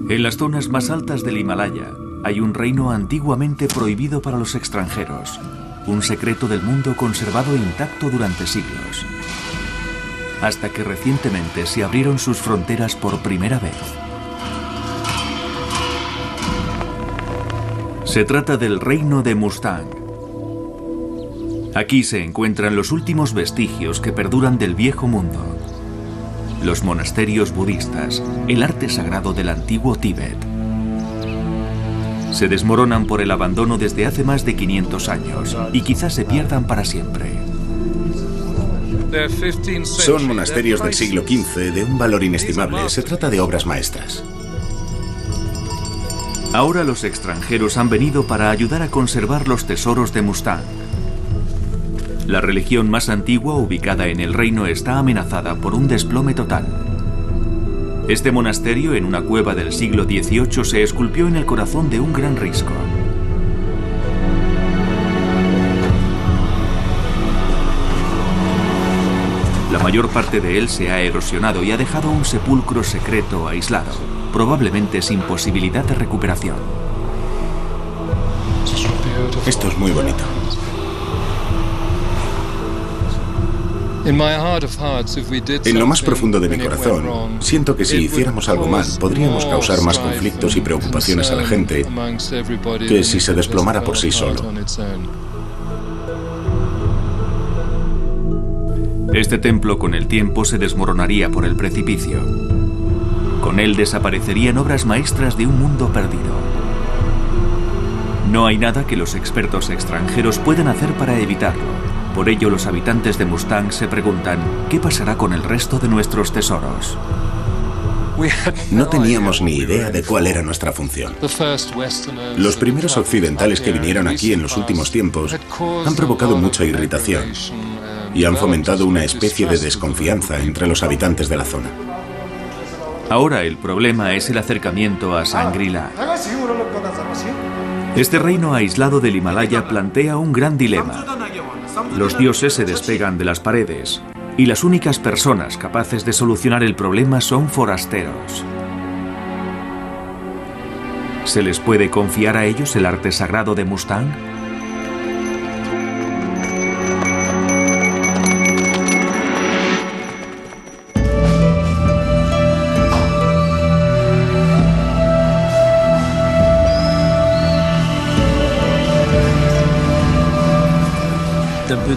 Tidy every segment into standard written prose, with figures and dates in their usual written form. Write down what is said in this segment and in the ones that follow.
En las zonas más altas del Himalaya hay un reino antiguamente prohibido para los extranjeros, un secreto del mundo conservado intacto durante siglos, hasta que recientemente se abrieron sus fronteras por primera vez. Se trata del reino de Mustang. Aquí se encuentran los últimos vestigios que perduran del viejo mundo. Los monasterios budistas, el arte sagrado del antiguo Tíbet. Se desmoronan por el abandono desde hace más de 500 años y quizás se pierdan para siempre. Son monasterios del siglo XV de un valor inestimable. Se trata de obras maestras. Ahora los extranjeros han venido para ayudar a conservar los tesoros de Mustang. La religión más antigua ubicada en el reino está amenazada por un desplome total. Este monasterio, en una cueva del siglo XVIII, se esculpió en el corazón de un gran risco. La mayor parte de él se ha erosionado y ha dejado un sepulcro secreto aislado, probablemente sin posibilidad de recuperación. Esto es muy bonito. En lo más profundo de mi corazón, siento que si hiciéramos algo mal, podríamos causar más conflictos y preocupaciones a la gente que si se desplomara por sí solo. Este templo con el tiempo se desmoronaría por el precipicio. Con él desaparecerían obras maestras de un mundo perdido. No hay nada que los expertos extranjeros puedan hacer para evitarlo. Por ello, los habitantes de Mustang se preguntan, ¿qué pasará con el resto de nuestros tesoros? No teníamos ni idea de cuál era nuestra función. Los primeros occidentales que vinieron aquí en los últimos tiempos han provocado mucha irritación y han fomentado una especie de desconfianza entre los habitantes de la zona. Ahora el problema es el acercamiento a Shangri-La. Este reino aislado del Himalaya plantea un gran dilema. Los dioses se despegan de las paredes y las únicas personas capaces de solucionar el problema son forasteros. ¿Se les puede confiar a ellos el arte sagrado de Mustang?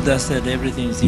Buddha said everything is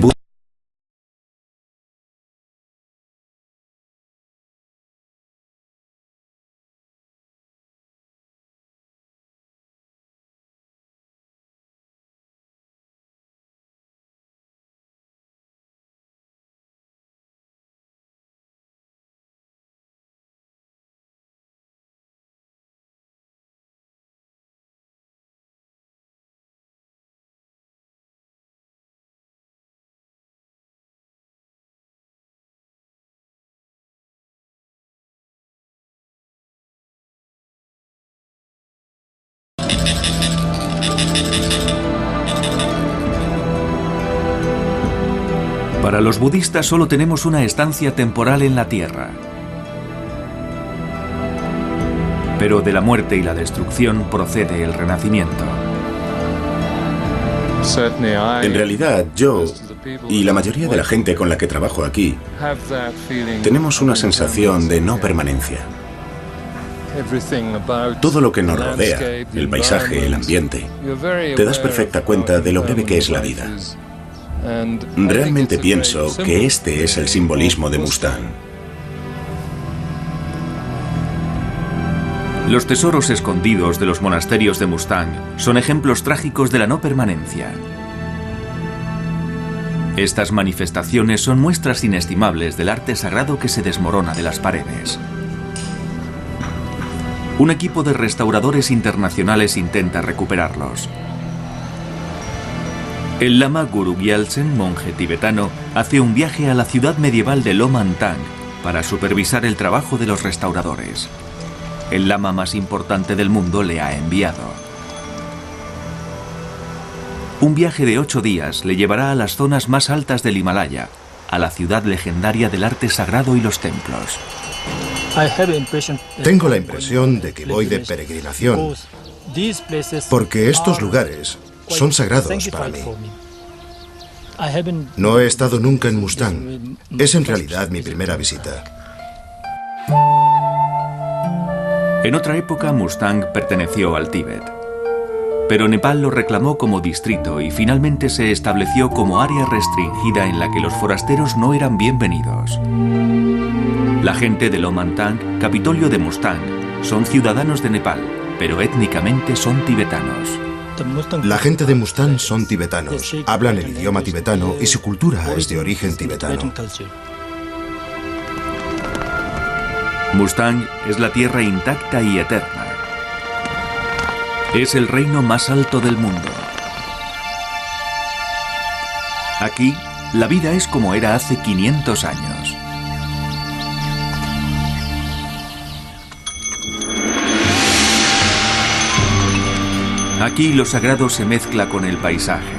Para los budistas solo tenemos una estancia temporal en la tierra. Pero de la muerte y la destrucción procede el renacimiento. En realidad, yo y la mayoría de la gente con la que trabajo aquí tenemos una sensación de no permanencia. Todo lo que nos rodea, el paisaje, el ambiente, te das perfecta cuenta de lo breve que es la vida. Realmente pienso que este es el simbolismo de Mustang. Los tesoros escondidos de los monasterios de Mustang son ejemplos trágicos de la no permanencia. Estas manifestaciones son muestras inestimables del arte sagrado que se desmorona de las paredes. Un equipo de restauradores internacionales intenta recuperarlos. El lama Guru Gyaltsen, monje tibetano, hace un viaje a la ciudad medieval de Lomantang para supervisar el trabajo de los restauradores. El lama más importante del mundo le ha enviado. Un viaje de 8 días le llevará a las zonas más altas del Himalaya, a la ciudad legendaria del arte sagrado y los templos. Tengo la impresión de que voy de peregrinación, porque estos lugares son sagrados para mí. No he estado nunca en Mustang. Es en realidad mi primera visita. En otra época, Mustang perteneció al Tíbet. Pero Nepal lo reclamó como distrito y finalmente se estableció como área restringida en la que los forasteros no eran bienvenidos. La gente de Lomantang, Capitolio de Mustang, son ciudadanos de Nepal, pero étnicamente son tibetanos. La gente de Mustang son tibetanos, hablan el idioma tibetano y su cultura es de origen tibetano. Mustang es la tierra intacta y eterna. Es el reino más alto del mundo. Aquí, la vida es como era hace 500 años. Aquí lo sagrado se mezcla con el paisaje.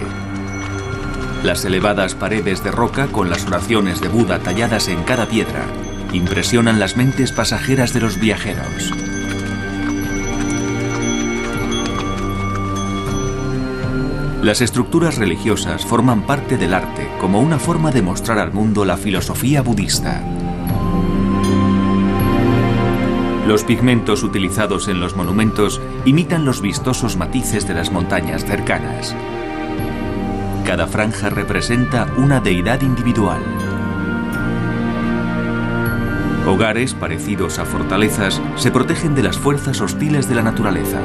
Las elevadas paredes de roca con las oraciones de Buda talladas en cada piedra impresionan las mentes pasajeras de los viajeros. Las estructuras religiosas forman parte del arte como una forma de mostrar al mundo la filosofía budista. Los pigmentos utilizados en los monumentos imitan los vistosos matices de las montañas cercanas. Cada franja representa una deidad individual. Hogares parecidos a fortalezas se protegen de las fuerzas hostiles de la naturaleza.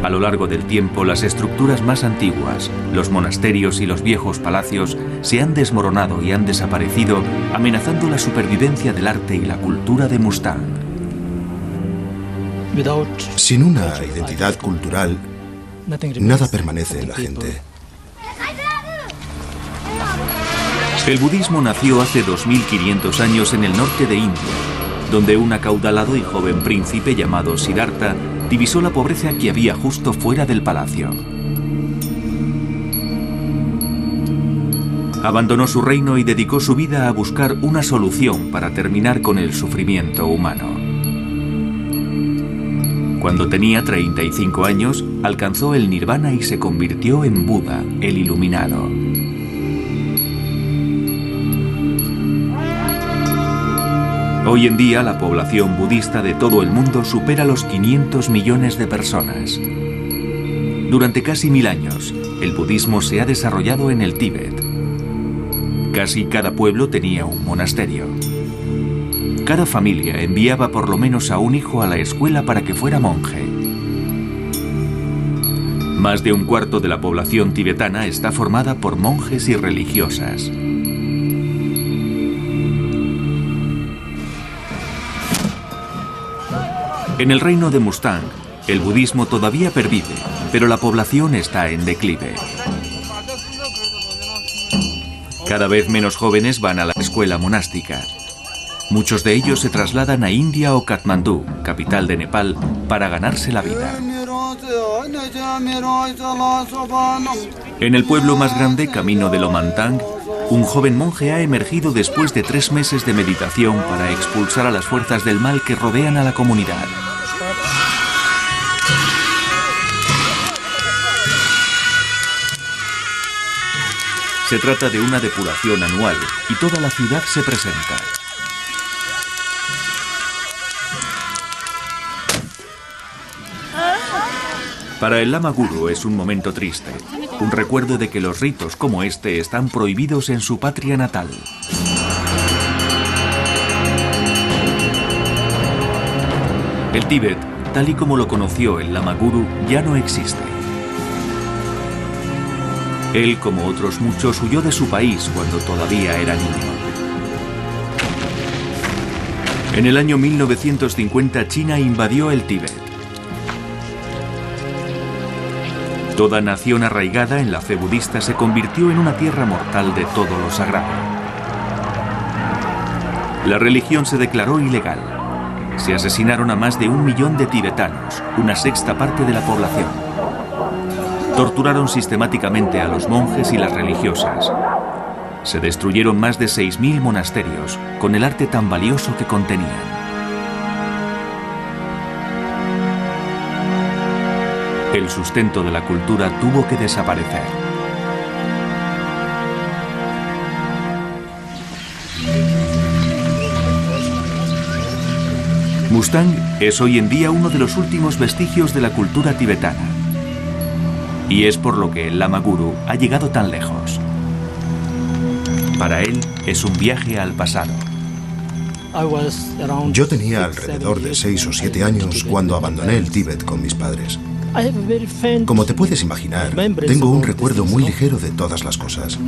A lo largo del tiempo, las estructuras más antiguas, los monasterios y los viejos palacios se han desmoronado y han desaparecido, amenazando la supervivencia del arte y la cultura de Mustang. Sin una identidad cultural, nada permanece en la gente. El budismo nació hace 2500 años en el norte de India, donde un acaudalado y joven príncipe llamado Siddhartha divisó la pobreza que había justo fuera del palacio. Abandonó su reino y dedicó su vida a buscar una solución para terminar con el sufrimiento humano. Cuando tenía 35 años, alcanzó el nirvana y se convirtió en Buda, el iluminado. Hoy en día, la población budista de todo el mundo supera los 500 millones de personas. Durante casi 1000 años, el budismo se ha desarrollado en el Tíbet. Casi cada pueblo tenía un monasterio. Cada familia enviaba por lo menos a un hijo a la escuela para que fuera monje. Más de un cuarto de la población tibetana está formada por monjes y religiosas. En el reino de Mustang, el budismo todavía pervive, pero la población está en declive. Cada vez menos jóvenes van a la escuela monástica. Muchos de ellos se trasladan a India o Katmandú, capital de Nepal, para ganarse la vida. En el pueblo más grande, camino de Lomantang, un joven monje ha emergido después de 3 meses de meditación para expulsar a las fuerzas del mal que rodean a la comunidad. Se trata de una depuración anual y toda la ciudad se presenta. Para el Lama Guru es un momento triste, un recuerdo de que los ritos como este están prohibidos en su patria natal. El Tíbet, tal y como lo conoció el Lama Guru, ya no existe. Él, como otros muchos, huyó de su país cuando todavía era niño. En el año 1950, China invadió el Tíbet. Toda nación arraigada en la fe budista se convirtió en una tierra mortal de todo lo sagrado. La religión se declaró ilegal. Se asesinaron a más de 1 millón de tibetanos, una sexta parte de la población. Torturaron sistemáticamente a los monjes y las religiosas. se destruyeron más de 6.000 monasterios con el arte tan valioso que contenían. El sustento de la cultura tuvo que desaparecer. Mustang es hoy en día uno de los últimos vestigios de la cultura tibetana. Y es por lo que el Lama Guru ha llegado tan lejos. Para él es un viaje al pasado. Yo tenía alrededor de 6 o 7 años cuando abandoné el Tíbet con mis padres. Como te puedes imaginar, tengo un recuerdo muy ligero de todas las cosas.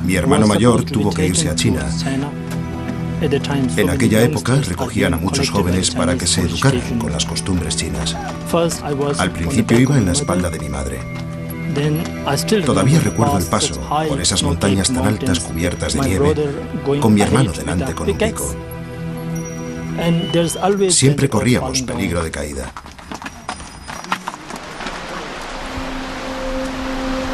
Mi hermano mayor tuvo que irse a China. En aquella época recogían a muchos jóvenes para que se educaran con las costumbres chinas. Al principio iba en la espalda de mi madre. Todavía recuerdo el paso por esas montañas tan altas cubiertas de nieve, con mi hermano delante con un pico. Siempre corríamos peligro de caída.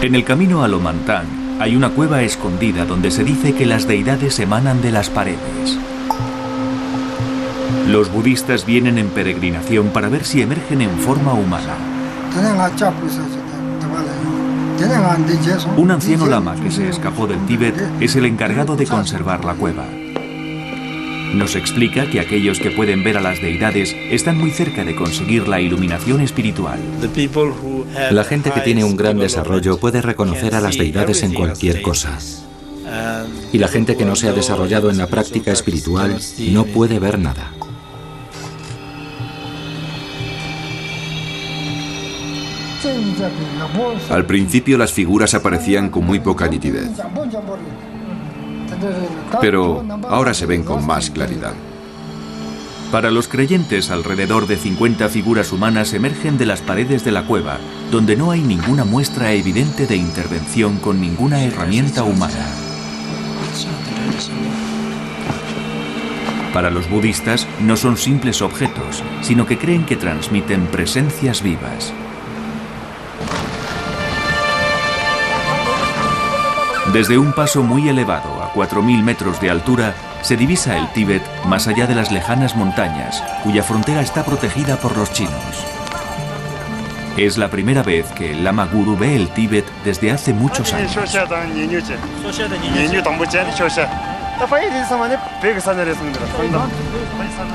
En el camino a Lomantang hay una cueva escondida donde se dice que las deidades emanan de las paredes. Los budistas vienen en peregrinación para ver si emergen en forma humana. Un anciano lama que se escapó del Tíbet es el encargado de conservar la cueva. Nos explica que aquellos que pueden ver a las deidades están muy cerca de conseguir la iluminación espiritual. La gente que tiene un gran desarrollo puede reconocer a las deidades en cualquier cosa. Y la gente que no se ha desarrollado en la práctica espiritual no puede ver nada. Al principio las figuras aparecían con muy poca nitidez, pero ahora se ven con más claridad. Para los creyentes, alrededor de 50 figuras humanas emergen de las paredes de la cueva, donde no hay ninguna muestra evidente de intervención con ninguna herramienta humana. Para los budistas, no son simples objetos, sino que creen que transmiten presencias vivas. Desde un paso muy elevado, a 4.000 metros de altura, se divisa el Tíbet más allá de las lejanas montañas, cuya frontera está protegida por los chinos. Es la primera vez que el Lama Guru ve el Tíbet desde hace muchos años.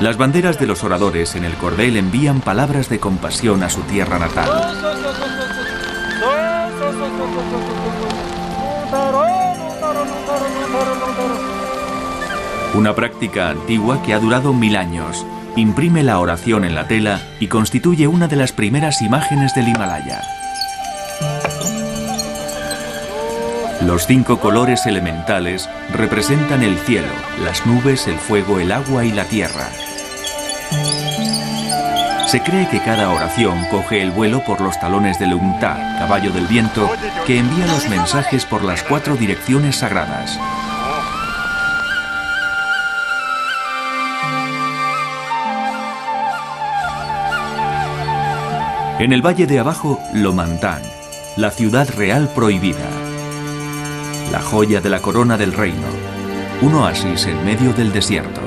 Las banderas de los oradores en el cordel envían palabras de compasión a su tierra natal. Una práctica antigua que ha durado 1000 años, imprime la oración en la tela y constituye una de las primeras imágenes del Himalaya. Los 5 colores elementales representan el cielo, las nubes, el fuego, el agua y la tierra. Se cree que cada oración coge el vuelo por los talones del Ungta, caballo del viento, que envía los mensajes por las 4 direcciones sagradas. En el valle de abajo, Lomantang, la ciudad real prohibida. La joya de la corona del reino, un oasis en medio del desierto.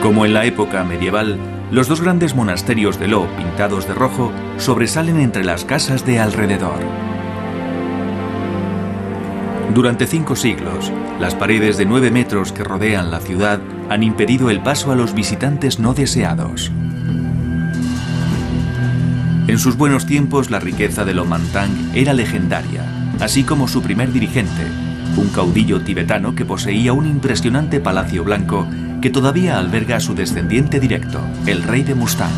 Como en la época medieval, los 2 grandes monasterios de Lo, pintados de rojo, sobresalen entre las casas de alrededor. Durante 5 siglos, las paredes de 9 metros que rodean la ciudad han impedido el paso a los visitantes no deseados. En sus buenos tiempos, la riqueza de Lomantang era legendaria, así como su primer dirigente, un caudillo tibetano que poseía un impresionante palacio blanco que todavía alberga a su descendiente directo, el rey de Mustang.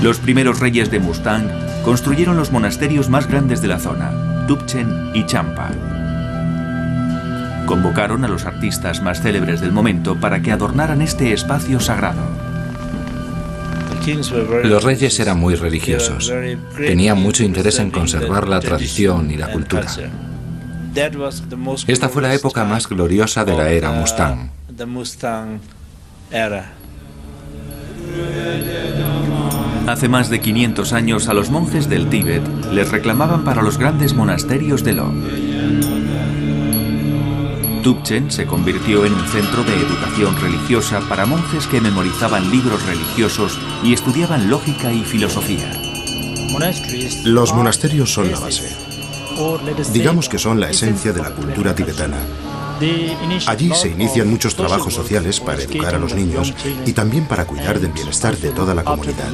Los primeros reyes de Mustang construyeron los monasterios más grandes de la zona, Tubchen y Champa. Convocaron a los artistas más célebres del momento para que adornaran este espacio sagrado. Los reyes eran muy religiosos. Tenían mucho interés en conservar la tradición y la cultura. Esta fue la época más gloriosa de la era Mustang. Hace más de 500 años a los monjes del Tíbet les reclamaban para los grandes monasterios de Lo. Tubchen se convirtió en un centro de educación religiosa para monjes que memorizaban libros religiosos y estudiaban lógica y filosofía. Los monasterios son la base. Digamos que son la esencia de la cultura tibetana. Allí se inician muchos trabajos sociales para educar a los niños y también para cuidar del bienestar de toda la comunidad.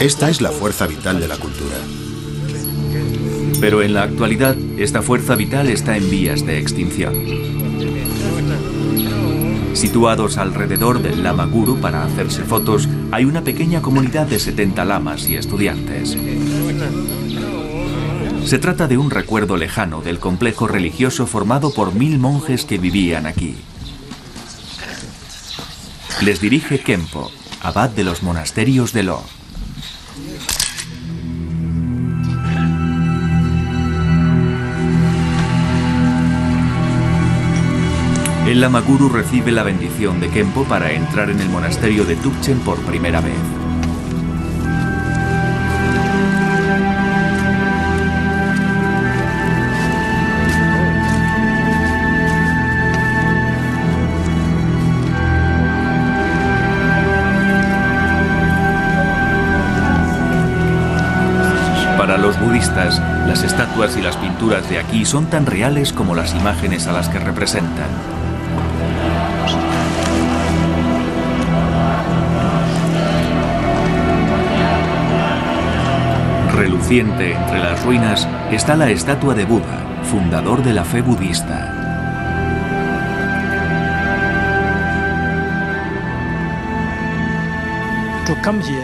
Esta es la fuerza vital de la cultura. Pero en la actualidad, esta fuerza vital está en vías de extinción. Situados alrededor del Lama Guru para hacerse fotos, hay una pequeña comunidad de 70 lamas y estudiantes. Se trata de un recuerdo lejano del complejo religioso formado por 1000 monjes que vivían aquí. Les dirige Khenpo, abad de los monasterios de Lo. El Lama Guru recibe la bendición de Khenpo para entrar en el monasterio de Tubchen por primera vez. Para los budistas, las estatuas y las pinturas de aquí son tan reales como las imágenes a las que representan. Reluciente entre las ruinas está la estatua de Buda, fundador de la fe budista.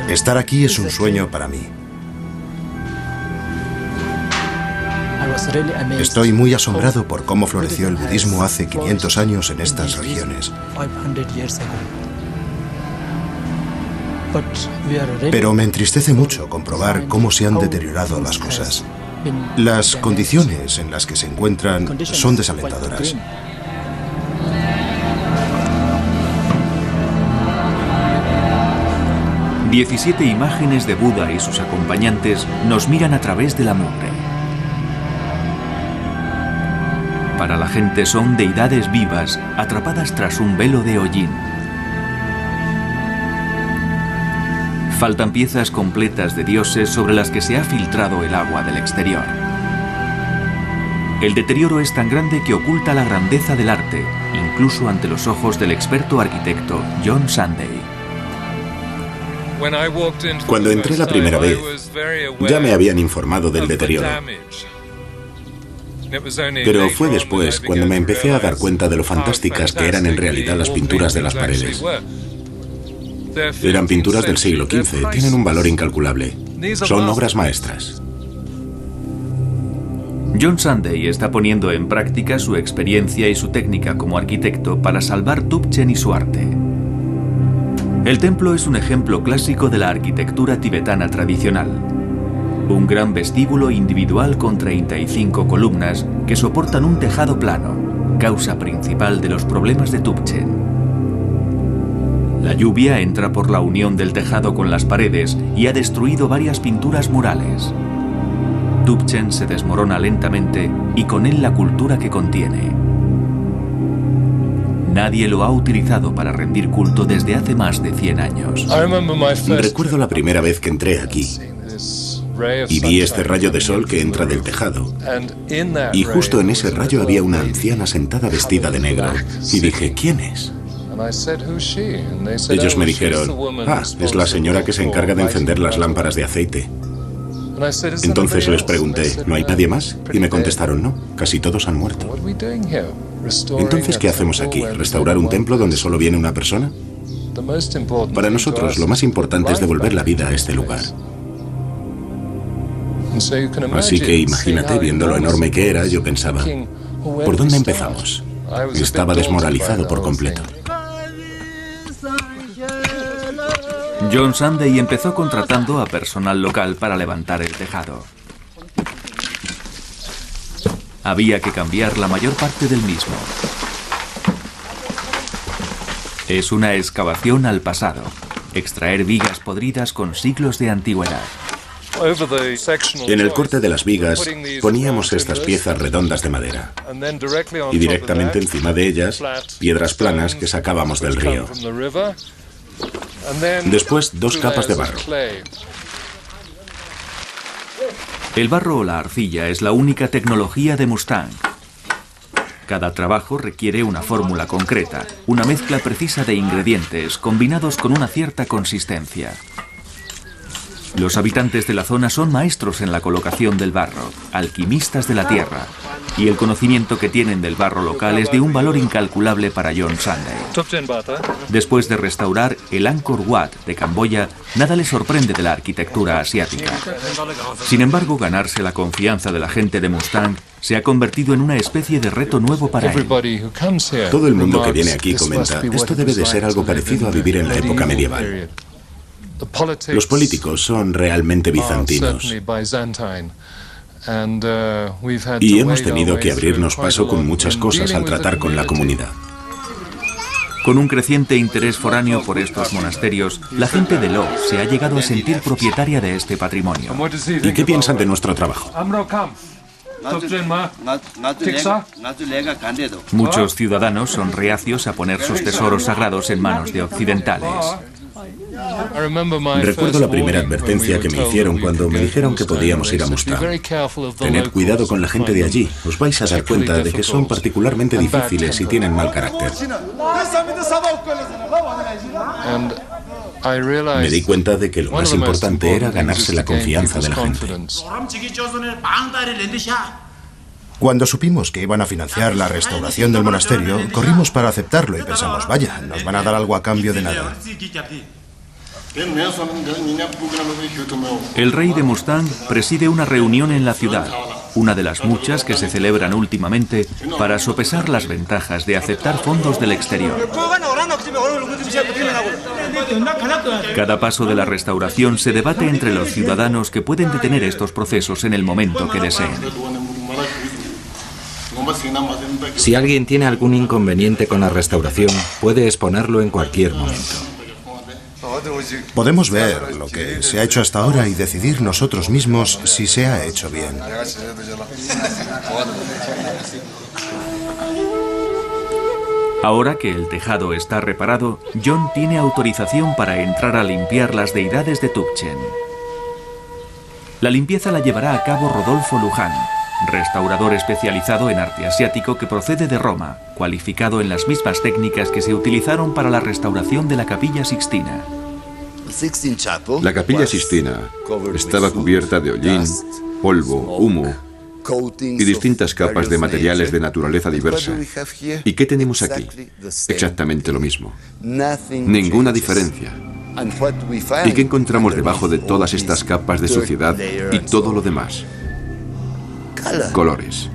Estar aquí es un sueño para mí. Estoy muy asombrado por cómo floreció el budismo hace 500 años en estas regiones. Pero me entristece mucho comprobar cómo se han deteriorado las cosas. Las condiciones en las que se encuentran son desalentadoras. «17 imágenes de Buda y sus acompañantes nos miran a través de la mugre. Para la gente son deidades vivas atrapadas tras un velo de hollín. Faltan piezas completas de dioses sobre las que se ha filtrado el agua del exterior. El deterioro es tan grande que oculta la grandeza del arte, incluso ante los ojos del experto arquitecto John Sunday. Cuando entré la primera vez, ya me habían informado del deterioro. Pero fue después cuando me empecé a dar cuenta de lo fantásticas que eran en realidad las pinturas de las paredes. Eran pinturas del siglo XV, tienen un valor incalculable. Son obras maestras. John Sunday está poniendo en práctica su experiencia y su técnica como arquitecto para salvar Tubchen y su arte. El templo es un ejemplo clásico de la arquitectura tibetana tradicional. Un gran vestíbulo individual con 35 columnas que soportan un tejado plano, causa principal de los problemas de Tubchen. La lluvia entra por la unión del tejado con las paredes y ha destruido varias pinturas murales. Tubchen se desmorona lentamente y con él la cultura que contiene. Nadie lo ha utilizado para rendir culto desde hace más de 100 años. Recuerdo la primera vez que entré aquí y vi este rayo de sol que entra del tejado. Y justo en ese rayo había una anciana sentada vestida de negro. Y dije, ¿quién es? Ellos me dijeron, es la señora que se encarga de encender las lámparas de aceite. Entonces les pregunté, ¿no hay nadie más? Y me contestaron, no, casi todos han muerto. Entonces, ¿qué hacemos aquí? ¿Restaurar un templo donde solo viene una persona? Para nosotros, lo más importante es devolver la vida a este lugar. Así que imagínate, viendo lo enorme que era, yo pensaba, ¿por dónde empezamos? Estaba desmoralizado por completo. John Sunday empezó contratando a personal local para levantar el tejado. Había que cambiar la mayor parte del mismo. Es una excavación al pasado, extraer vigas podridas con siglos de antigüedad. En el corte de las vigas poníamos estas piezas redondas de madera y directamente encima de ellas piedras planas que sacábamos del río. Después 2 capas de barro. El barro o la arcilla es la única tecnología de Mustang. Cada trabajo requiere una fórmula concreta, una mezcla precisa de ingredientes combinados con una cierta consistencia. Los habitantes de la zona son maestros en la colocación del barro, alquimistas de la tierra, y el conocimiento que tienen del barro local es de un valor incalculable para John Sunday. Después de restaurar el Angkor Wat de Camboya, nada le sorprende de la arquitectura asiática. Sin embargo, ganarse la confianza de la gente de Mustang se ha convertido en una especie de reto nuevo para él. Todo el mundo que viene aquí comenta, esto debe de ser algo parecido a vivir en la época medieval. Los políticos son realmente bizantinos. Y hemos tenido que abrirnos paso con muchas cosas al tratar con la comunidad. Con un creciente interés foráneo por estos monasterios, la gente de Lo se ha llegado a sentir propietaria de este patrimonio. ¿Y qué piensan de nuestro trabajo? Muchos ciudadanos son reacios a poner sus tesoros sagrados en manos de occidentales. Recuerdo la primera advertencia que me hicieron cuando me dijeron que podíamos ir a Mustang. Tened cuidado con la gente de allí, os vais a dar cuenta de que son particularmente difíciles y tienen mal carácter. Me di cuenta de que lo más importante era ganarse la confianza de la gente. Cuando supimos que iban a financiar la restauración del monasterio, corrimos para aceptarlo y pensamos, vaya, nos van a dar algo a cambio de nada. El rey de Mustang preside una reunión en la ciudad, una de las muchas que se celebran últimamente para sopesar las ventajas de aceptar fondos del exterior. Cada paso de la restauración se debate entre los ciudadanos que pueden detener estos procesos en el momento que deseen. Si alguien tiene algún inconveniente con la restauración, puede exponerlo en cualquier momento. Podemos ver lo que se ha hecho hasta ahora y decidir nosotros mismos si se ha hecho bien. Ahora que el tejado está reparado, John tiene autorización para entrar a limpiar las deidades de Tubchen. La limpieza la llevará a cabo Rodolfo Luján, restaurador especializado en arte asiático que procede de Roma, cualificado en las mismas técnicas que se utilizaron para la restauración de la Capilla Sixtina. La Capilla Sixtina estaba cubierta de hollín, polvo, humo y distintas capas de materiales de naturaleza diversa. ¿Y qué tenemos aquí? Exactamente lo mismo. Ninguna diferencia. ¿Y qué encontramos debajo de todas estas capas de suciedad y todo lo demás? Colores.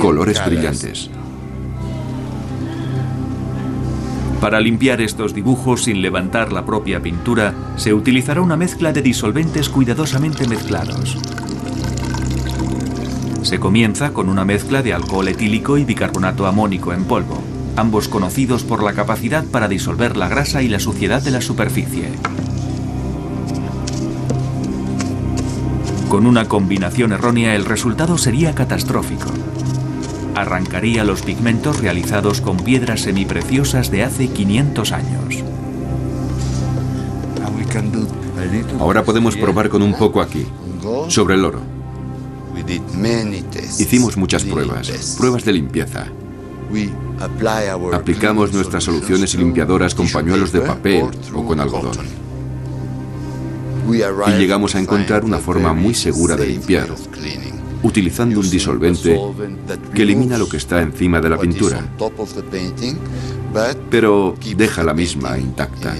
Colores brillantes. Para limpiar estos dibujos sin levantar la propia pintura, se utilizará una mezcla de disolventes cuidadosamente mezclados. Se comienza con una mezcla de alcohol etílico y bicarbonato amónico en polvo, ambos conocidos por la capacidad para disolver la grasa y la suciedad de la superficie. Con una combinación errónea, el resultado sería catastrófico. Arrancaría los pigmentos realizados con piedras semipreciosas de hace 500 años. Ahora podemos probar con un poco aquí, sobre el oro. Hicimos muchas pruebas de limpieza. Aplicamos nuestras soluciones y limpiadoras con pañuelos de papel o con algodón. Y llegamos a encontrar una forma muy segura de limpiar, utilizando un disolvente que elimina lo que está encima de la pintura, pero deja la misma intacta.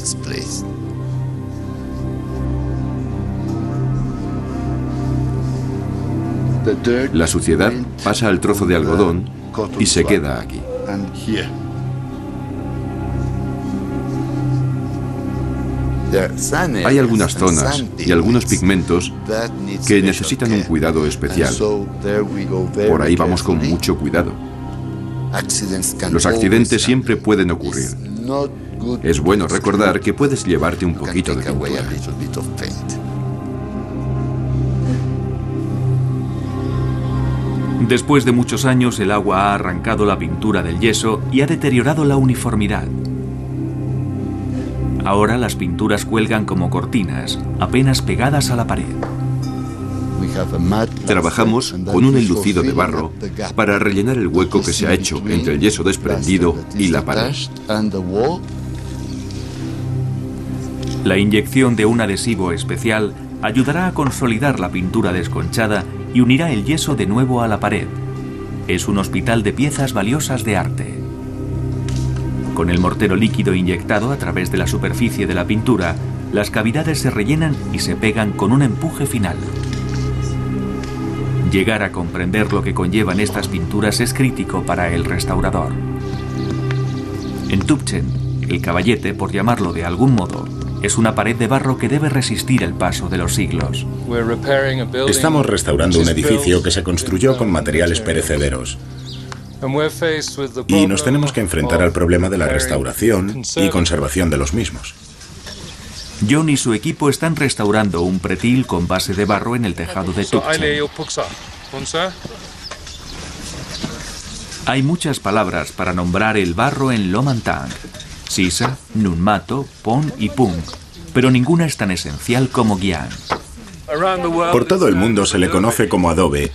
La suciedad pasa al trozo de algodón y se queda aquí. Hay algunas zonas y algunos pigmentos que necesitan un cuidado especial. Por ahí vamos con mucho cuidado. Los accidentes siempre pueden ocurrir. Es bueno recordar que puedes llevarte un poquito de pintura. Después de muchos años, el agua ha arrancado la pintura del yeso y ha deteriorado la uniformidad. Ahora las pinturas cuelgan como cortinas, apenas pegadas a la pared. Trabajamos con un enlucido de barro para rellenar el hueco que se ha hecho entre el yeso desprendido y la pared. La inyección de un adhesivo especial ayudará a consolidar la pintura desconchada y unirá el yeso de nuevo a la pared. Es un hospital de piezas valiosas de arte. Con el mortero líquido inyectado a través de la superficie de la pintura, las cavidades se rellenan y se pegan con un empuje final. Llegar a comprender lo que conllevan estas pinturas es crítico para el restaurador. En Tübingen, el caballete, por llamarlo de algún modo, es una pared de barro que debe resistir el paso de los siglos. Estamos restaurando un edificio que se construyó con materiales perecederos. Y nos tenemos que enfrentar al problema de la restauración y conservación de los mismos. John y su equipo están restaurando un pretil con base de barro en el tejado de Tübingen. Hay muchas palabras para nombrar el barro en Lomantang: sisa, nunmato, pon y pung, pero ninguna es tan esencial como Gyan. Por todo el mundo se le conoce como adobe,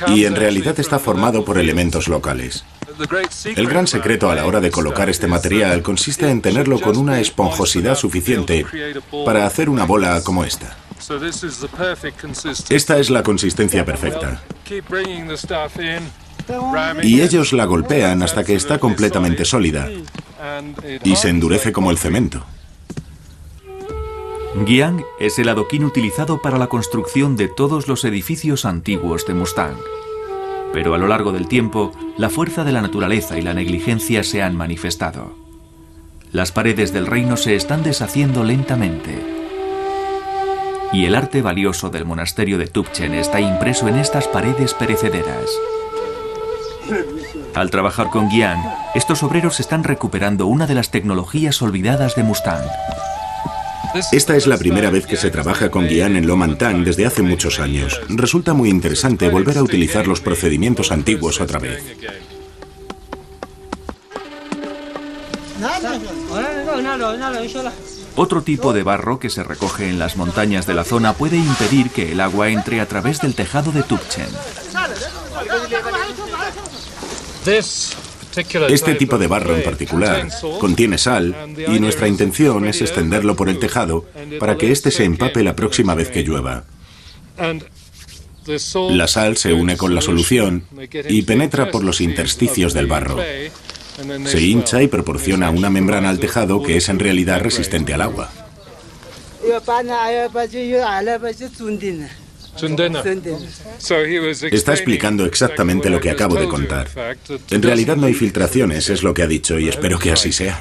y en realidad está formado por elementos locales. El gran secreto a la hora de colocar este material consiste en tenerlo con una esponjosidad suficiente para hacer una bola como esta. Esta es la consistencia perfecta. Y ellos la golpean hasta que está completamente sólida y se endurece como el cemento. Gyan es el adoquín utilizado para la construcción de todos los edificios antiguos de Mustang. Pero a lo largo del tiempo, la fuerza de la naturaleza y la negligencia se han manifestado. Las paredes del reino se están deshaciendo lentamente. Y el arte valioso del monasterio de Tübingen está impreso en estas paredes perecederas. Al trabajar con Gyan, estos obreros están recuperando una de las tecnologías olvidadas de Mustang. Esta es la primera vez que se trabaja con Gyan en Lomantang desde hace muchos años. Resulta muy interesante volver a utilizar los procedimientos antiguos otra vez. Otro tipo de barro que se recoge en las montañas de la zona puede impedir que el agua entre a través del tejado de Tübingen. Este tipo de barro en particular contiene sal y nuestra intención es extenderlo por el tejado para que éste se empape la próxima vez que llueva. La sal se une con la solución y penetra por los intersticios del barro. Se hincha y proporciona una membrana al tejado que es en realidad resistente al agua. Está explicando exactamente lo que acabo de contar. En realidad no hay filtraciones, es lo que ha dicho, y espero que así sea.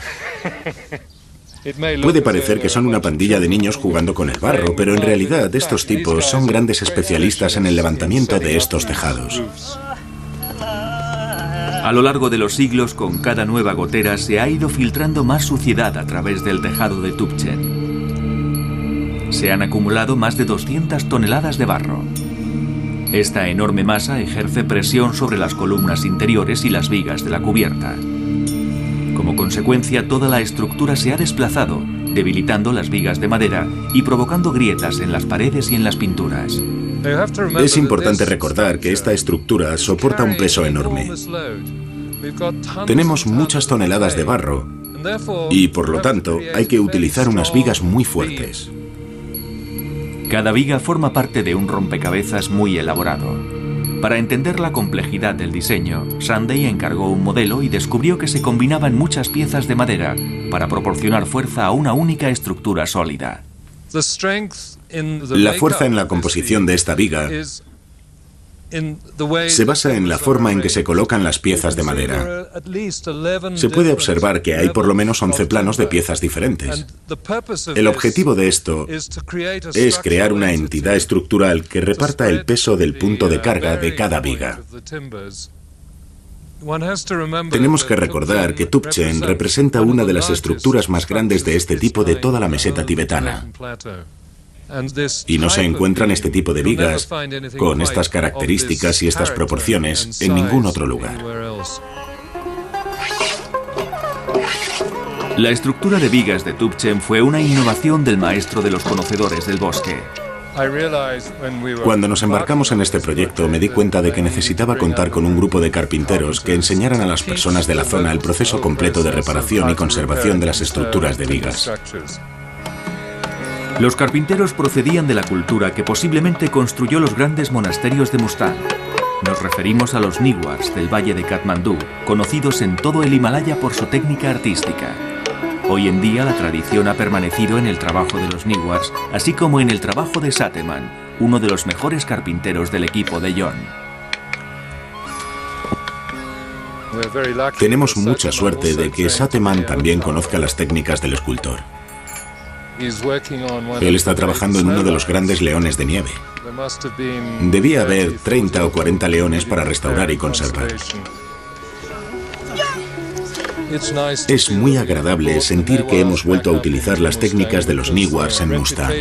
Puede parecer que son una pandilla de niños jugando con el barro, pero en realidad estos tipos son grandes especialistas en el levantamiento de estos tejados. A lo largo de los siglos, con cada nueva gotera se ha ido filtrando más suciedad a través del tejado de Tübingen. Se han acumulado más de 200 toneladas de barro. Esta enorme masa ejerce presión sobre las columnas interiores y las vigas de la cubierta. Como consecuencia, toda la estructura se ha desplazado, debilitando las vigas de madera y provocando grietas en las paredes y en las pinturas. Es importante recordar que esta estructura soporta un peso enorme. Tenemos muchas toneladas de barro y, por lo tanto, hay que utilizar unas vigas muy fuertes. Cada viga forma parte de un rompecabezas muy elaborado. Para entender la complejidad del diseño, Sunday encargó un modelo y descubrió que se combinaban muchas piezas de madera para proporcionar fuerza a una única estructura sólida. La fuerza en la composición de esta viga se basa en la forma en que se colocan las piezas de madera. Se puede observar que hay por lo menos 11 planos de piezas diferentes. El objetivo de esto es crear una entidad estructural que reparta el peso del punto de carga de cada viga. Tenemos que recordar que Tübingen representa una de las estructuras más grandes de este tipo de toda la meseta tibetana. Y no se encuentran este tipo de vigas con estas características y estas proporciones en ningún otro lugar. La estructura de vigas de Tubchen fue una innovación del maestro de los conocedores del bosque. Cuando nos embarcamos en este proyecto me di cuenta de que necesitaba contar con un grupo de carpinteros que enseñaran a las personas de la zona el proceso completo de reparación y conservación de las estructuras de vigas. Los carpinteros procedían de la cultura que posiblemente construyó los grandes monasterios de Mustang. Nos referimos a los Newars del valle de Katmandú, conocidos en todo el Himalaya por su técnica artística. Hoy en día la tradición ha permanecido en el trabajo de los Newars, así como en el trabajo de Sateman, uno de los mejores carpinteros del equipo de John. Tenemos mucha suerte de que Sateman también conozca las técnicas del escultor. Él está trabajando en uno de los grandes leones de nieve. Debía haber 30 o 40 leones para restaurar y conservar. Es muy agradable sentir que hemos vuelto a utilizar las técnicas de los Newars en Mustang,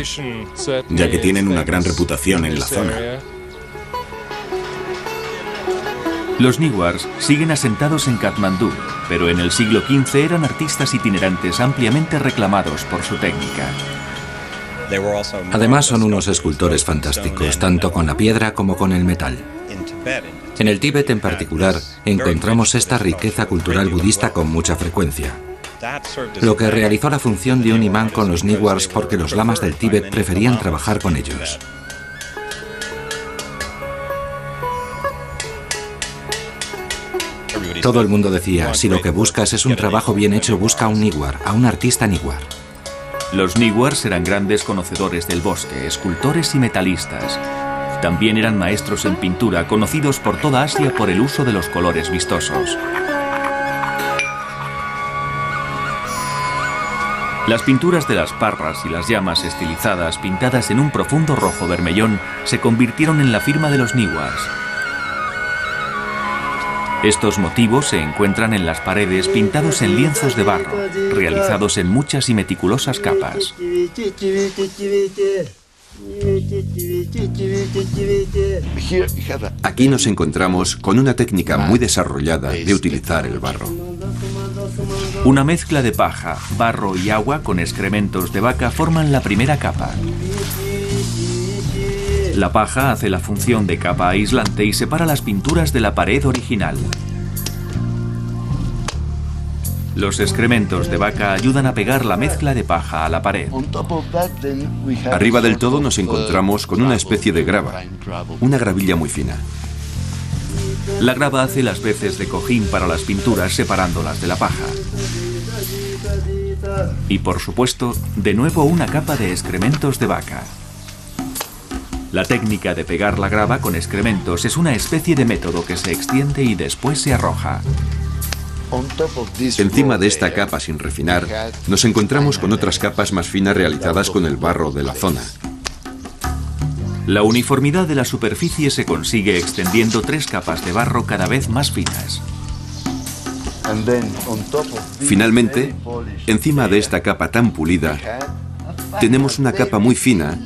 ya que tienen una gran reputación en la zona. Los Newars siguen asentados en Katmandú, pero en el siglo XV eran artistas itinerantes ampliamente reclamados por su técnica. Además son unos escultores fantásticos, tanto con la piedra como con el metal. En el Tíbet en particular, encontramos esta riqueza cultural budista con mucha frecuencia, lo que realizó la función de un imán con los Newars porque los lamas del Tíbet preferían trabajar con ellos. Todo el mundo decía, si lo que buscas es un trabajo bien hecho, busca a un Newar, a un artista Newar. Los Newars eran grandes conocedores del bosque, escultores y metalistas. También eran maestros en pintura, conocidos por toda Asia por el uso de los colores vistosos. Las pinturas de las parras y las llamas estilizadas, pintadas en un profundo rojo vermellón, se convirtieron en la firma de los Newars. Estos motivos se encuentran en las paredes pintados en lienzos de barro, realizados en muchas y meticulosas capas. Aquí nos encontramos con una técnica muy desarrollada de utilizar el barro. Una mezcla de paja, barro y agua con excrementos de vaca forman la primera capa. La paja hace la función de capa aislante y separa las pinturas de la pared original. Los excrementos de vaca ayudan a pegar la mezcla de paja a la pared. Arriba del todo nos encontramos con una especie de grava, una gravilla muy fina. La grava hace las veces de cojín para las pinturas separándolas de la paja. Y por supuesto, de nuevo una capa de excrementos de vaca. La técnica de pegar la grava con excrementos es una especie de método que se extiende y después se arroja. Encima de esta capa sin refinar, nos encontramos con otras capas más finas realizadas con el barro de la zona. La uniformidad de la superficie se consigue extendiendo 3 capas de barro cada vez más finas. Finalmente, encima de esta capa tan pulida, tenemos una capa muy fina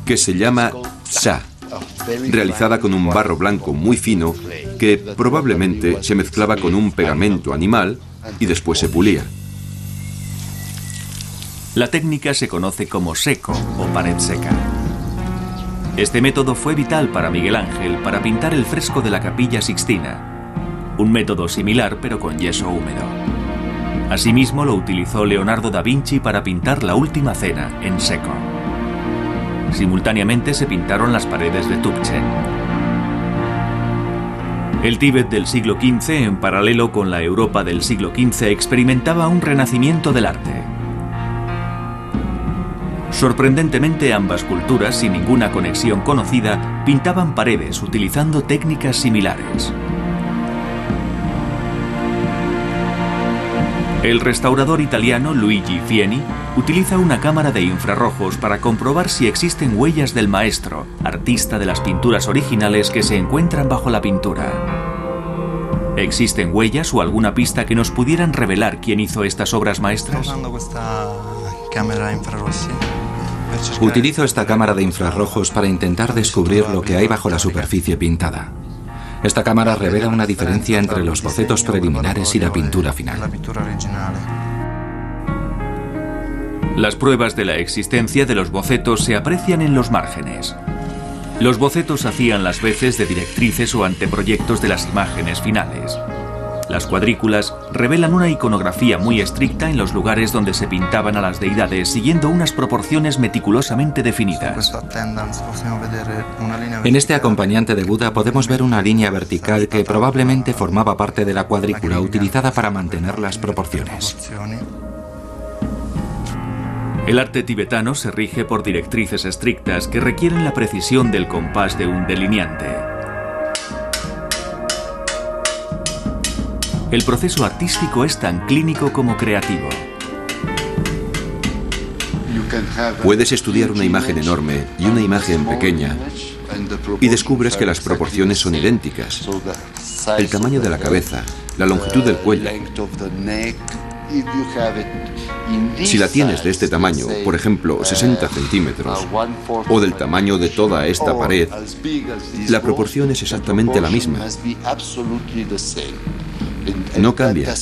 que se llama sha, realizada con un barro blanco muy fino que probablemente se mezclaba con un pegamento animal y después se pulía. La técnica se conoce como seco o pared seca. Este método fue vital para Miguel Ángel para pintar el fresco de la Capilla Sixtina, un método similar pero con yeso húmedo. Asimismo lo utilizó Leonardo da Vinci para pintar La Última Cena en seco. Simultáneamente se pintaron las paredes de Tubchen. El Tíbet del siglo XV, en paralelo con la Europa del siglo XV, experimentaba un renacimiento del arte. Sorprendentemente, ambas culturas, sin ninguna conexión conocida, pintaban paredes utilizando técnicas similares. El restaurador italiano Luigi Fieni utiliza una cámara de infrarrojos para comprobar si existen huellas del maestro, artista de las pinturas originales que se encuentran bajo la pintura. ¿Existen huellas o alguna pista que nos pudieran revelar quién hizo estas obras maestras? Utilizo esta cámara de infrarrojos para intentar descubrir lo que hay bajo la superficie pintada. Esta cámara revela una diferencia entre los bocetos preliminares y la pintura final. Las pruebas de la existencia de los bocetos se aprecian en los márgenes. Los bocetos hacían las veces de directrices o anteproyectos de las imágenes finales. Las cuadrículas revelan una iconografía muy estricta en los lugares donde se pintaban a las deidades siguiendo unas proporciones meticulosamente definidas. En este acompañante de Buda podemos ver una línea vertical que probablemente formaba parte de la cuadrícula utilizada para mantener las proporciones. El arte tibetano se rige por directrices estrictas que requieren la precisión del compás de un delineante. El proceso artístico es tan clínico como creativo. Puedes estudiar una imagen enorme y una imagen pequeña y descubres que las proporciones son idénticas. El tamaño de la cabeza, la longitud del cuello. Si la tienes de este tamaño, por ejemplo, 60 centímetros, o del tamaño de toda esta pared, la proporción es exactamente la misma. No cambia.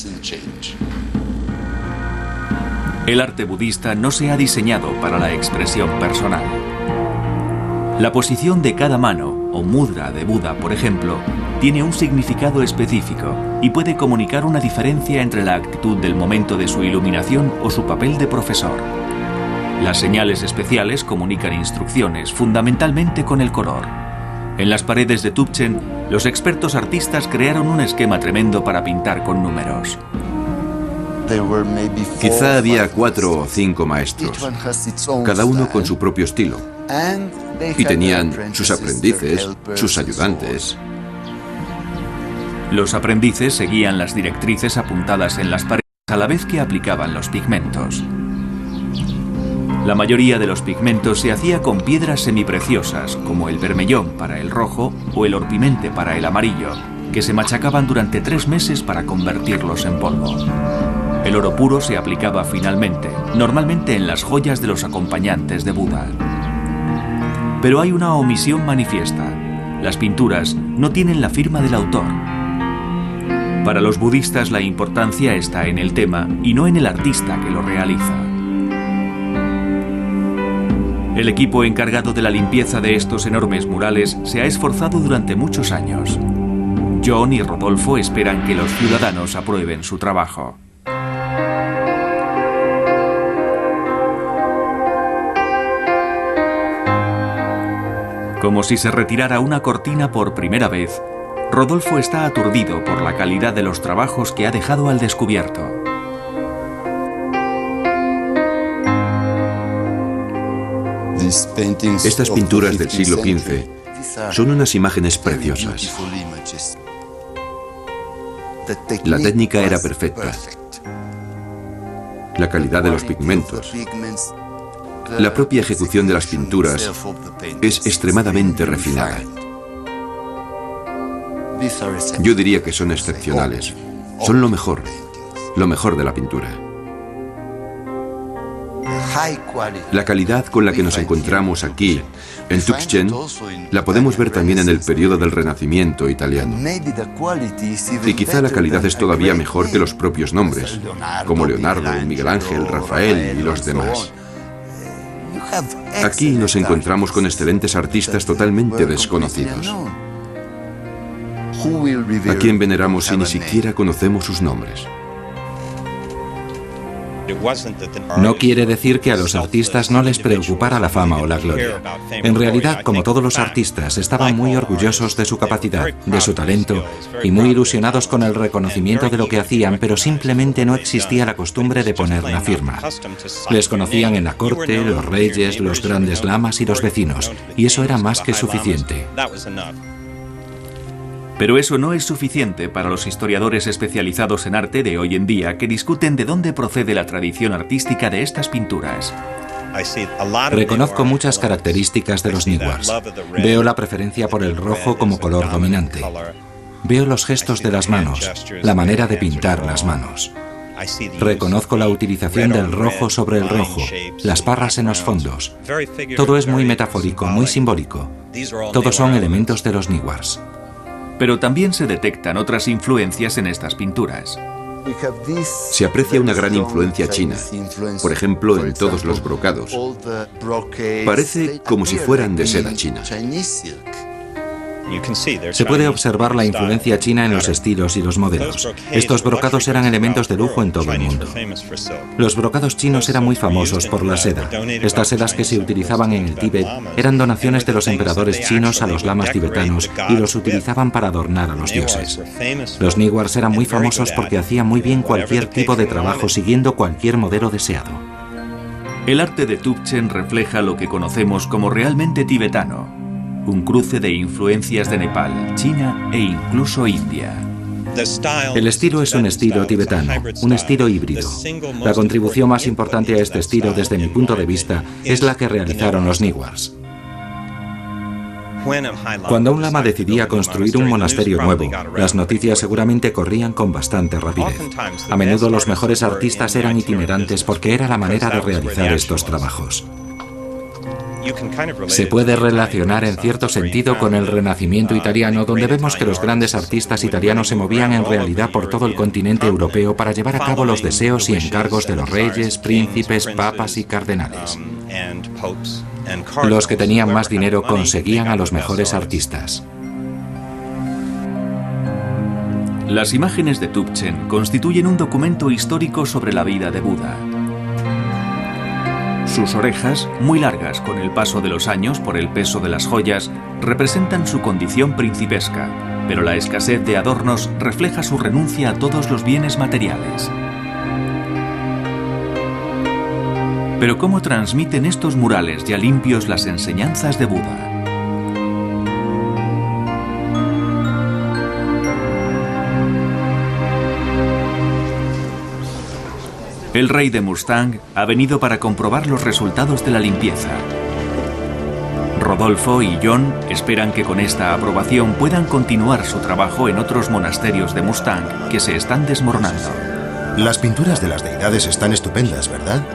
El arte budista no se ha diseñado para la expresión personal. La posición de cada mano, o mudra de Buda, por ejemplo, tiene un significado específico y puede comunicar una diferencia entre la actitud del momento de su iluminación o su papel de profesor. Las señales especiales comunican instrucciones, fundamentalmente con el color. En las paredes de Tubchen, los expertos artistas crearon un esquema tremendo para pintar con números. Quizá había 4 o 5 maestros, cada uno con su propio estilo. Y tenían sus aprendices, sus ayudantes. Los aprendices seguían las directrices apuntadas en las paredes a la vez que aplicaban los pigmentos. La mayoría de los pigmentos se hacía con piedras semipreciosas, como el bermellón para el rojo o el orpimente para el amarillo, que se machacaban durante 3 meses para convertirlos en polvo. El oro puro se aplicaba finalmente, normalmente en las joyas de los acompañantes de Buda. Pero hay una omisión manifiesta. Las pinturas no tienen la firma del autor. Para los budistas la importancia está en el tema y no en el artista que lo realiza. El equipo encargado de la limpieza de estos enormes murales se ha esforzado durante muchos años. John y Rodolfo esperan que los ciudadanos aprueben su trabajo. Como si se retirara una cortina por primera vez, Rodolfo está aturdido por la calidad de los trabajos que ha dejado al descubierto. Estas pinturas del siglo XV son unas imágenes preciosas. La técnica era perfecta. La calidad de los pigmentos. La propia ejecución de las pinturas es extremadamente refinada. Yo diría que son excepcionales. Son lo mejor de la pintura. La calidad con la que nos encontramos aquí, en Tubchen, la podemos ver también en el periodo del Renacimiento italiano. Y quizá la calidad es todavía mejor que los propios nombres, como Leonardo, Miguel Ángel, Rafael y los demás. Aquí nos encontramos con excelentes artistas totalmente desconocidos. ¿A quién veneramos si ni siquiera conocemos sus nombres? No quiere decir que a los artistas no les preocupara la fama o la gloria. En realidad, como todos los artistas, estaban muy orgullosos de su capacidad, de su talento, y muy ilusionados con el reconocimiento de lo que hacían, pero simplemente no existía la costumbre de poner una firma. Les conocían en la corte, los reyes, los grandes lamas y los vecinos, y eso era más que suficiente. Pero eso no es suficiente para los historiadores especializados en arte de hoy en día que discuten de dónde procede la tradición artística de estas pinturas. Reconozco muchas características de los Newars. Veo la preferencia por el rojo como color dominante. Veo los gestos de las manos, la manera de pintar las manos. Reconozco la utilización del rojo sobre el rojo, las parras en los fondos. Todo es muy metafórico, muy simbólico. Todos son elementos de los Niwars. Pero también se detectan otras influencias en estas pinturas. Se aprecia una gran influencia china, por ejemplo, en todos los brocados. Parece como si fueran de seda china. Se puede observar la influencia china en los estilos y los modelos. Estos brocados eran elementos de lujo en todo el mundo. Los brocados chinos eran muy famosos por la seda. Estas sedas que se utilizaban en el Tíbet eran donaciones de los emperadores chinos a los lamas tibetanos y los utilizaban para adornar a los dioses. Los Niwars eran muy famosos porque hacían muy bien cualquier tipo de trabajo siguiendo cualquier modelo deseado. El arte de Tubchen refleja lo que conocemos como realmente tibetano. Un cruce de influencias de Nepal, China e incluso India. El estilo es un estilo tibetano, un estilo híbrido. La contribución más importante a este estilo, desde mi punto de vista, es la que realizaron los Niwars. Cuando un lama decidía construir un monasterio nuevo, las noticias seguramente corrían con bastante rapidez. A menudo los mejores artistas eran itinerantes porque era la manera de realizar estos trabajos. Se puede relacionar en cierto sentido con el Renacimiento italiano, donde vemos que los grandes artistas italianos se movían en realidad por todo el continente europeo para llevar a cabo los deseos y encargos de los reyes, príncipes, papas y cardenales. Los que tenían más dinero conseguían a los mejores artistas. Las imágenes de Tubchen constituyen un documento histórico sobre la vida de Buda. Sus orejas, muy largas con el paso de los años por el peso de las joyas, representan su condición principesca, pero la escasez de adornos refleja su renuncia a todos los bienes materiales. Pero ¿cómo transmiten estos murales ya limpios las enseñanzas de Buda? El rey de Mustang ha venido para comprobar los resultados de la limpieza. Rodolfo y John esperan que con esta aprobación puedan continuar su trabajo en otros monasterios de Mustang que se están desmoronando. Las pinturas de las deidades están estupendas, ¿verdad?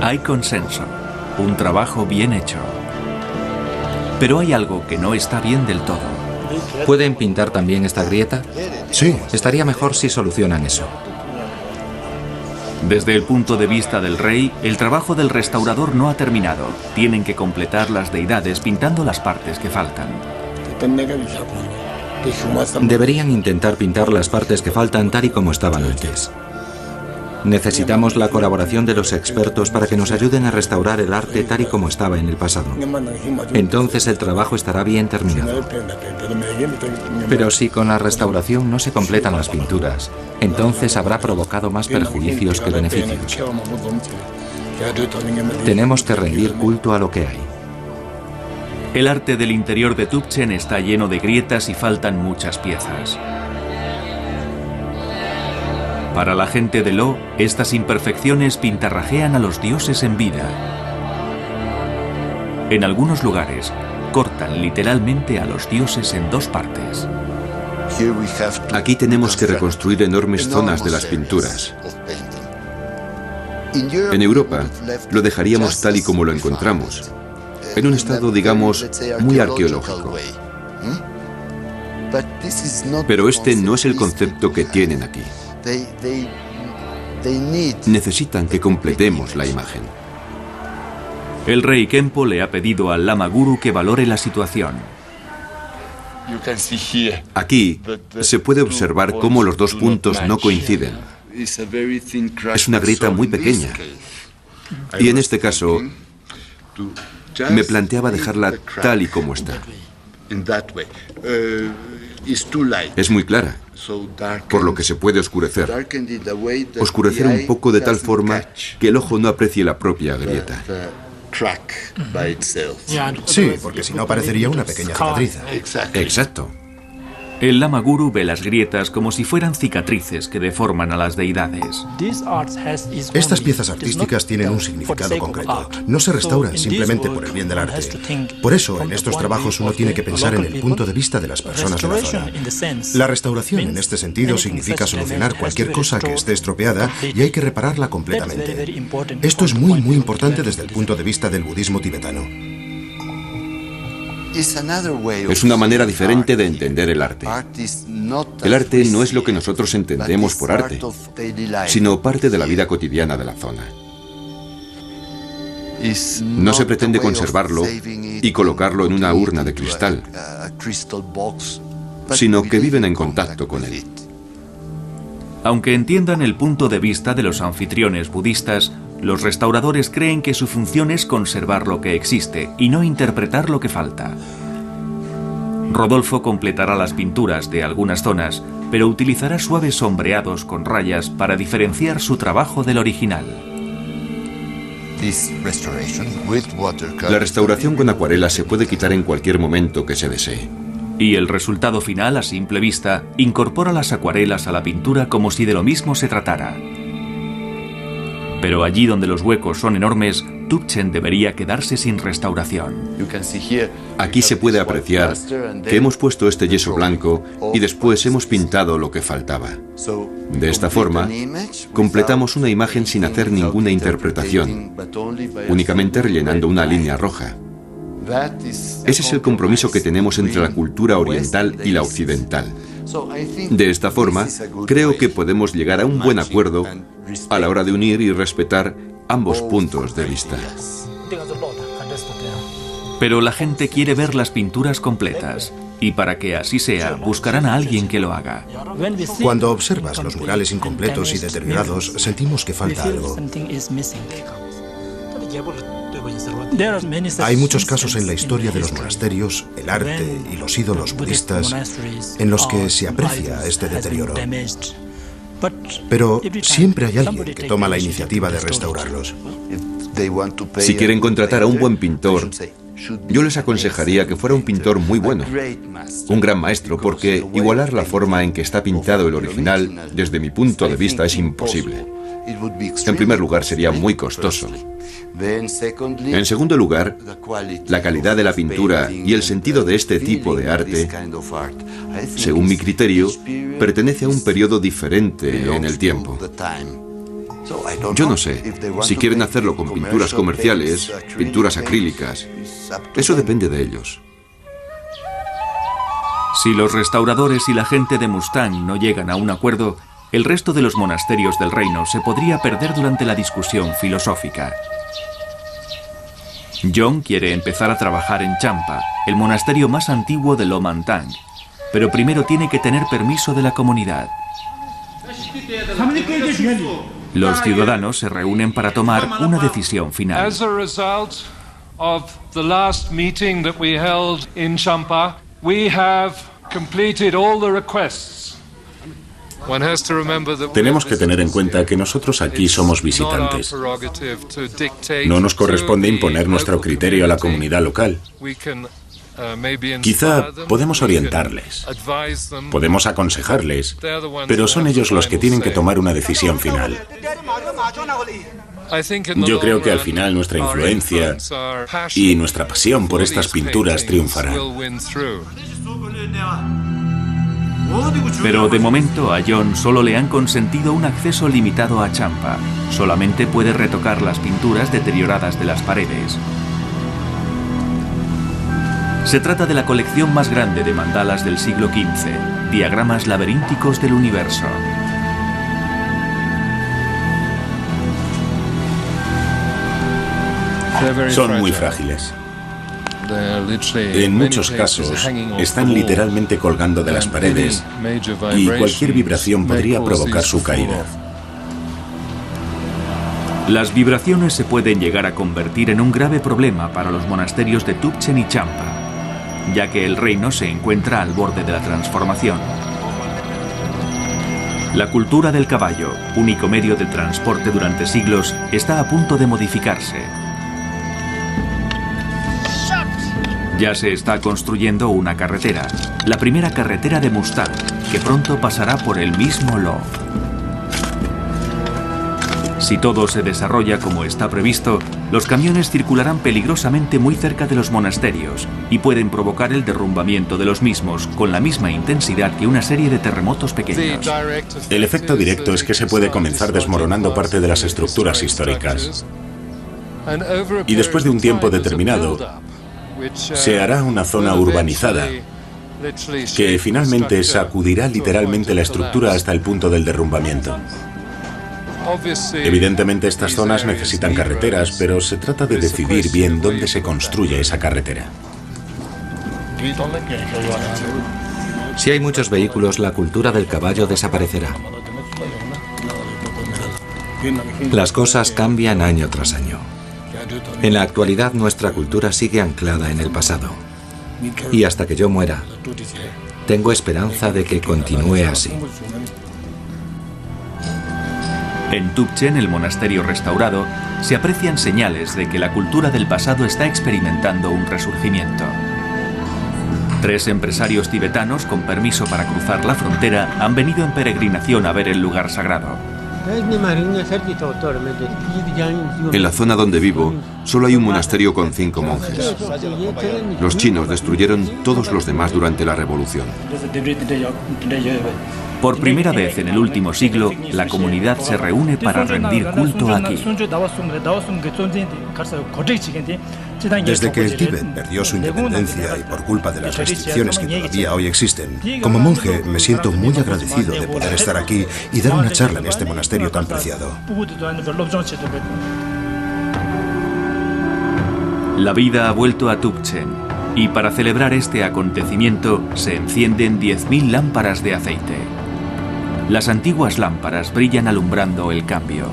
Hay consenso, un trabajo bien hecho. Pero hay algo que no está bien del todo. ¿Pueden pintar también esta grieta? Sí. Estaría mejor si solucionan eso. Desde el punto de vista del rey, el trabajo del restaurador no ha terminado. Tienen que completar las deidades pintando las partes que faltan. Deberían intentar pintar las partes que faltan tal y como estaban antes. Necesitamos la colaboración de los expertos para que nos ayuden a restaurar el arte tal y como estaba en el pasado. Entonces el trabajo estará bien terminado. Pero si con la restauración no se completan las pinturas, entonces habrá provocado más perjuicios que beneficios. Tenemos que rendir culto a lo que hay. El arte del interior de Tubchen está lleno de grietas y faltan muchas piezas. Para la gente de Lo, estas imperfecciones pintarrajean a los dioses en vida. En algunos lugares, cortan literalmente a los dioses en dos partes. Aquí tenemos que reconstruir enormes zonas de las pinturas. En Europa, lo dejaríamos tal y como lo encontramos, en un estado, digamos, muy arqueológico. Pero este no es el concepto que tienen aquí. Necesitan que completemos la imagen. El rey Khenpo le ha pedido al Lama Guru que valore la situación. Aquí se puede observar cómo los dos puntos no coinciden. Es una grieta muy pequeña. Y en este caso, me planteaba dejarla tal y como está. Es muy clara, por lo que se puede oscurecer. Oscurecer un poco de tal forma que el ojo no aprecie la propia grieta. Sí, porque si no parecería una pequeña cicatriz. Exacto. El Lama Guru ve las grietas como si fueran cicatrices que deforman a las deidades. Estas piezas artísticas tienen un significado concreto. No se restauran simplemente por el bien del arte. Por eso, en estos trabajos uno tiene que pensar en el punto de vista de las personas de la zona. La restauración, en este sentido, significa solucionar cualquier cosa que esté estropeada y hay que repararla completamente. Esto es muy importante desde el punto de vista del budismo tibetano. Es una manera diferente de entender el arte. El arte no es lo que nosotros entendemos por arte, sino parte de la vida cotidiana de la zona. No se pretende conservarlo y colocarlo en una urna de cristal, sino que viven en contacto con él. Aunque entiendan el punto de vista de los anfitriones budistas, los restauradores creen que su función es conservar lo que existe y no interpretar lo que falta. Rodolfo completará las pinturas de algunas zonas, pero utilizará suaves sombreados con rayas para diferenciar su trabajo del original. La restauración con acuarela se puede quitar en cualquier momento que se desee. Y el resultado final, a simple vista, incorpora las acuarelas a la pintura como si de lo mismo se tratara. Pero allí donde los huecos son enormes, Tubchen debería quedarse sin restauración. Aquí se puede apreciar que hemos puesto este yeso blanco y después hemos pintado lo que faltaba. De esta forma, completamos una imagen sin hacer ninguna interpretación, únicamente rellenando una línea roja. Ese es el compromiso que tenemos entre la cultura oriental y la occidental. De esta forma, creo que podemos llegar a un buen acuerdo a la hora de unir y respetar ambos puntos de vista. Pero la gente quiere ver las pinturas completas, y para que así sea, buscarán a alguien que lo haga. Cuando observas los murales incompletos y deteriorados, sentimos que falta algo. Hay muchos casos en la historia de los monasterios, el arte y los ídolos budistas en los que se aprecia este deterioro. Pero siempre hay alguien que toma la iniciativa de restaurarlos. Si quieren contratar a un buen pintor, yo les aconsejaría que fuera un pintor muy bueno, un gran maestro, porque igualar la forma en que está pintado el original, desde mi punto de vista, es imposible. En primer lugar, sería muy costoso. En segundo lugar, la calidad de la pintura y el sentido de este tipo de arte, según mi criterio, pertenece a un periodo diferente en el tiempo. Yo no sé, si quieren hacerlo con pinturas comerciales, pinturas acrílicas, eso depende de ellos. Si los restauradores y la gente de Mustang no llegan a un acuerdo, el resto de los monasterios del reino se podría perder durante la discusión filosófica. John quiere empezar a trabajar en Champa, el monasterio más antiguo de Lomantang, pero primero tiene que tener permiso de la comunidad. Los ciudadanos se reúnen para tomar una decisión final. As a result of the last meeting that we held in Champa, we have completed all the requests. Tenemos que tener en cuenta que nosotros aquí somos visitantes. No nos corresponde imponer nuestro criterio a la comunidad local. Quizá podemos orientarles, podemos aconsejarles, pero son ellos los que tienen que tomar una decisión final. Yo creo que al final nuestra influencia y nuestra pasión por estas pinturas triunfarán. Pero de momento a John solo le han consentido un acceso limitado a Champa. Solamente puede retocar las pinturas deterioradas de las paredes. Se trata de la colección más grande de mandalas del siglo XV, diagramas laberínticos del universo. Son muy frágiles. En muchos casos, están literalmente colgando de las paredes y cualquier vibración podría provocar su caída. Las vibraciones se pueden llegar a convertir en un grave problema para los monasterios de Tubchen y Champa, ya que el reino se encuentra al borde de la transformación. La cultura del caballo, único medio de transporte durante siglos, está a punto de modificarse. Ya se está construyendo una carretera, la primera carretera de Mustang, que pronto pasará por el mismo loft. Si todo se desarrolla como está previsto, los camiones circularán peligrosamente muy cerca de los monasterios y pueden provocar el derrumbamiento de los mismos con la misma intensidad que una serie de terremotos pequeños. El efecto directo es que se puede comenzar desmoronando parte de las estructuras históricas. Y después de un tiempo determinado, se hará una zona urbanizada que finalmente sacudirá literalmente la estructura hasta el punto del derrumbamiento. Evidentemente estas zonas necesitan carreteras, pero se trata de decidir bien dónde se construye esa carretera. Si hay muchos vehículos, la cultura del caballo desaparecerá. Las cosas cambian año tras año. En la actualidad nuestra cultura sigue anclada en el pasado. Y hasta que yo muera, tengo esperanza de que continúe así. En Tubchen, el monasterio restaurado, se aprecian señales de que la cultura del pasado está experimentando un resurgimiento. 3 empresarios tibetanos con permiso para cruzar la frontera han venido en peregrinación a ver el lugar sagrado. En la zona donde vivo, solo hay un monasterio con 5 monjes. Los chinos destruyeron todos los demás durante la revolución. Por primera vez en el último siglo, la comunidad se reúne para rendir culto aquí. Desde que el Tíbet perdió su independencia y por culpa de las restricciones que todavía hoy existen, como monje me siento muy agradecido de poder estar aquí y dar una charla en este monasterio tan preciado. La vida ha vuelto a Tubchen y para celebrar este acontecimiento se encienden 10.000 lámparas de aceite. Las antiguas lámparas brillan alumbrando el cambio.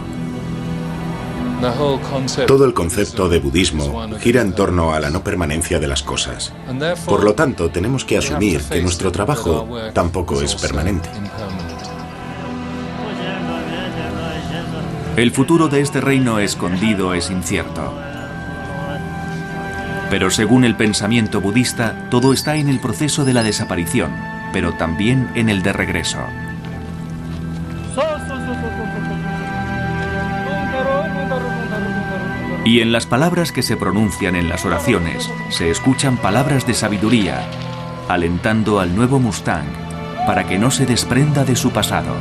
Todo el concepto de budismo gira en torno a la no permanencia de las cosas. Por lo tanto, tenemos que asumir que nuestro trabajo tampoco es permanente. El futuro de este reino escondido es incierto. Pero según el pensamiento budista, todo está en el proceso de la desaparición, pero también en el de regreso. Y en las palabras que se pronuncian en las oraciones, se escuchan palabras de sabiduría, alentando al nuevo Mustang para que no se desprenda de su pasado.